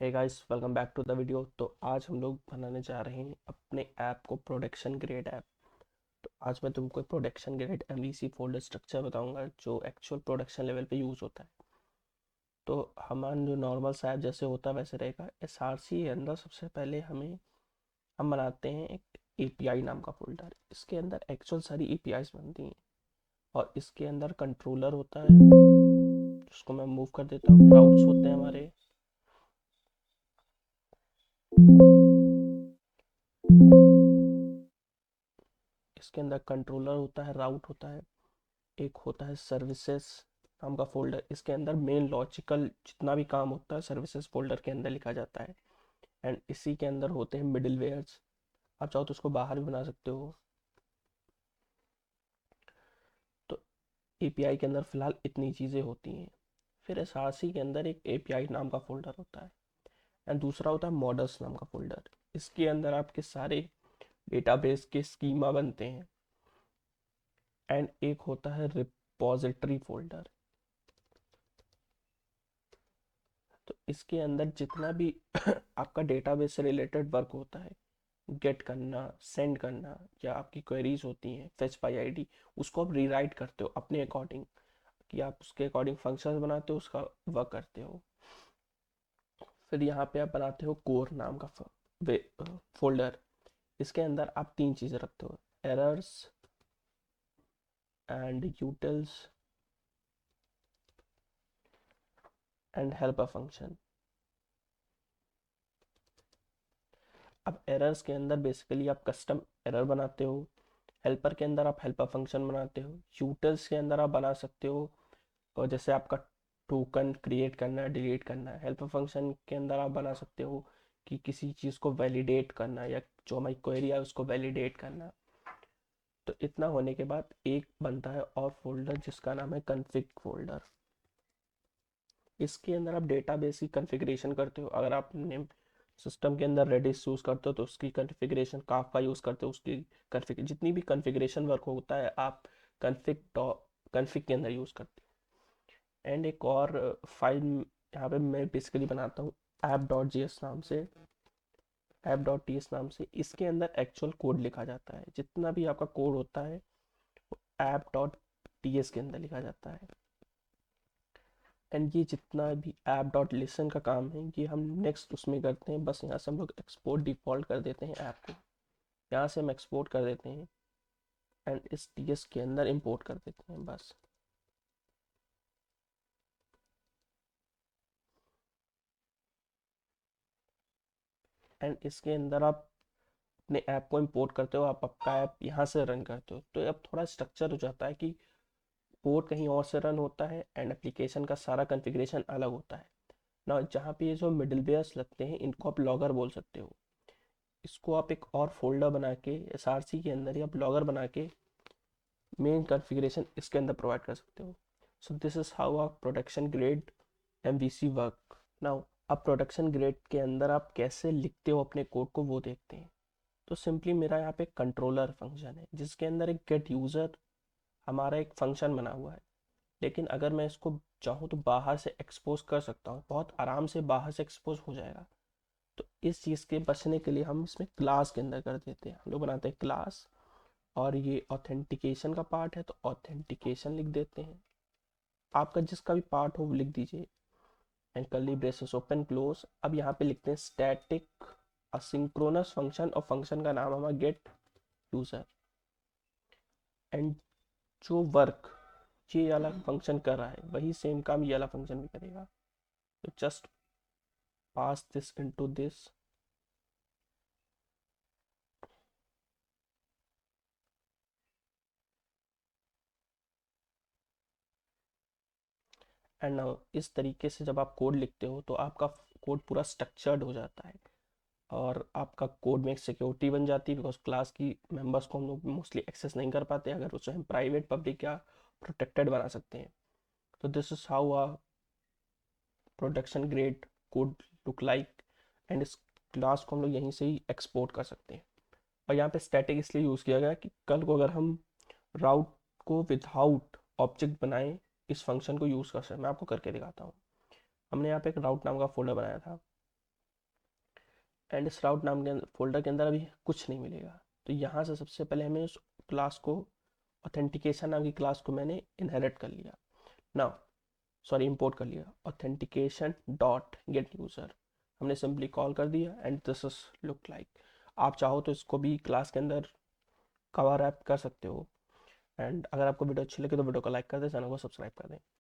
Hey guys, welcome back to the video. तो आज हम लोग बनाने जा रहे हैं अपने ऐप को प्रोडक्शन ग्रेड ऐप। तो आज मैं तुमको production grade MVC folder structure बताऊंगा जो एक्चुअल प्रोडक्शन लेवल पे यूज़ होता है। तो हमारा जो नॉर्मल सा ऐप जैसे होता है वैसे रहेगा। एसआरसी के अंदर सबसे पहले हम बनाते हैं एक एपीआई नाम का फोल्डर। इसके अंदर एक्चुअल सारी एपीआईज बनती हैं और इसके अंदर कंट्रोलर होता है जिसको मैं मूव कर देता हूँ। राउट्स होते हैं हमारे, इसके अंदर कंट्रोलर होता है, राउट होता है, एक होता है सर्विसेज नाम का फोल्डर। इसके अंदर मेन लॉजिकल जितना भी काम होता है सर्विसेज फोल्डर के अंदर लिखा जाता है। एंड इसी के अंदर होते हैं मिडिल वेयर्स। आप चाहो तो उसको बाहर भी बना सकते हो। तो एपीआई के अंदर फिलहाल इतनी चीज़ें होती हैं। फिर एसआरसी के अंदर एक एपीआई नाम का फोल्डर होता है एंड दूसरा होता है मॉडल्स नाम का फोल्डर। इसके अंदर आपके सारे डेटाबेस के स्कीमा बनते हैं। एंड एक होता है रिपोजिटरी फोल्डर। तो इसके अंदर जितना भी आपका डेटाबेस से रिलेटेड वर्क होता है, गेट करना, सेंड करना, या आपकी क्वेरीज होती हैं फेच बाई आईडी, उसको आप रीराइट करते हो अपने अकॉर्डिंग, कि आप उसके अकॉर्डिंग फंक्शंस बनाते हो, उसका वर्क करते हो। फिर यहाँ पे आप बनाते हो कोर नाम का फोल्डर। इसके अंदर आप तीन चीज़ें रखते हो: errors and utils and helper function. अब एरर्स के अंदर बेसिकली आप कस्टम एरर बनाते हो, हेल्पर के अंदर आप हेल्पर फंक्शन बनाते हो, यूटिल्स के अंदर आप बना सकते हो और जैसे आपका टोकन क्रिएट करना है, डिलीट करना है। हेल्पर फंक्शन के अंदर आप बना सकते हो कि किसी चीज़ को वैलिडेट करना या जो हमारी क्वेरी है उसको वैलिडेट करना। तो इतना होने के बाद एक बनता है और फोल्डर जिसका नाम है कन्फिग फोल्डर। इसके अंदर आप डेटाबेस की कॉन्फ़िगरेशन करते हो। अगर आपने सिस्टम के अंदर रेडिस यूज़ करते हो तो उसकी कॉन्फ़िगरेशन, काफका यूज़ करते हो उसकी कॉन्फ़िग, जितनी भी कॉन्फ़िगरेशन वर्क होता है आप कन्फिग के अंदर यूज़ करते हो। एंड एक और फाइल यहाँ पे मैं बेसिकली बनाता हूँ ऐप डॉट जी एस नाम से, ऐप डॉट टी एस नाम से। इसके अंदर एक्चुअल कोड लिखा जाता है, जितना भी आपका कोड होता है ऐप डॉट टी एस के अंदर लिखा जाता है। एंड ये जितना भी ऐप डॉट लिसन का काम है ये हम नेक्स्ट उसमें करते हैं। बस यहाँ से हम लोग एक्सपोर्ट डिफ़ॉल्ट कर देते हैं ऐप को, यहाँ से हम एक्सपोर्ट कर देते हैं एंड इस टी एस के अंदर इंपोर्ट कर देते हैं बस। एंड इसके अंदर आप अपने ऐप को इंपोर्ट करते हो, आप आपका ऐप यहाँ से रन करते हो। तो अब थोड़ा स्ट्रक्चर हो जाता है कि कोड कहीं और से रन होता है एंड एप्लीकेशन का सारा कॉन्फ़िगरेशन अलग होता है ना। जहाँ पे ये जो मिडलवेयर्स लगते हैं इनको आप लॉगर बोल सकते हो। इसको आप एक और फोल्डर बना के एसआरसी के अंदर ही आप लॉगर बना के मेन कॉन्फ़िगरेशन इसके अंदर प्रोवाइड कर सकते हो। So this is how a production grade MVC work now. अब प्रोडक्शन ग्रेड के अंदर आप कैसे लिखते हो अपने कोड को वो देखते हैं। तो सिंपली मेरा यहाँ पे कंट्रोलर फंक्शन है जिसके अंदर एक गेट यूज़र हमारा एक फंक्शन बना हुआ है। लेकिन अगर मैं इसको चाहूँ तो बाहर से एक्सपोज कर सकता हूँ, बहुत आराम से बाहर से एक्सपोज हो जाएगा। तो इस चीज़ के बचने के लिए हम इसमें क्लास के अंदर कर देते हैं, हम लोग बनाते हैं क्लास। और ये ऑथेंटिकेशन का पार्ट है तो ऑथेंटिकेशन लिख देते हैं। आपका जिसका भी पार्ट हो वो लिख दीजिए and curly braces open close. अब यहाँ पे लिखते हैं स्टैटिक असिंक्रोनस फंक्शन और फंक्शन का नाम हमारा गेट यूजर। एंड जो वर्क ये वाला फंक्शन कर रहा है वही सेम काम ये वाला फंक्शन भी करेगा। तो just pass this into this and now इस तरीके से जब आप कोड लिखते हो तो आपका कोड पूरा स्ट्रक्चर्ड हो जाता है और आपका कोड में एक सिक्योरिटी बन जाती है, बिकॉज क्लास की मेंबर्स को हम लोग मोस्टली एक्सेस नहीं कर पाते। अगर उसे हम प्राइवेट, पब्लिक या प्रोटेक्टेड बना सकते हैं। तो this is how a production grade code look like. And इस क्लास को हम लोग यहीं से ही एक्सपोर्ट कर सकते हैं। और यहाँ पे स्टैटिक इसलिए यूज़ किया गया कि कल को अगर हम राउट को विदाउट ऑब्जेक्ट बनाएं इस फंक्शन को यूज़ कर सकते हैं। मैं आपको करके दिखाता हूँ। हमने यहाँ पे एक राउट नाम का फोल्डर बनाया था एंड इस राउट नाम के फोल्डर के अंदर अभी कुछ नहीं मिलेगा। तो यहाँ से सबसे पहले हमें उस क्लास को, ऑथेंटिकेशन नाम की क्लास को मैंने इनहेरिट कर लिया, नाउ सॉरी इंपोर्ट कर लिया, ऑथेंटिकेशन डॉट गेट यूज़र हमने सिंपली कॉल कर दिया and this is look like. आप चाहो तो इसको भी क्लास के अंदर कवर ऐप कर सकते हो। एंड अगर आपको वीडियो अच्छी लगे तो वीडियो को लाइक कर दें, चैनल को सब्सक्राइब कर दें।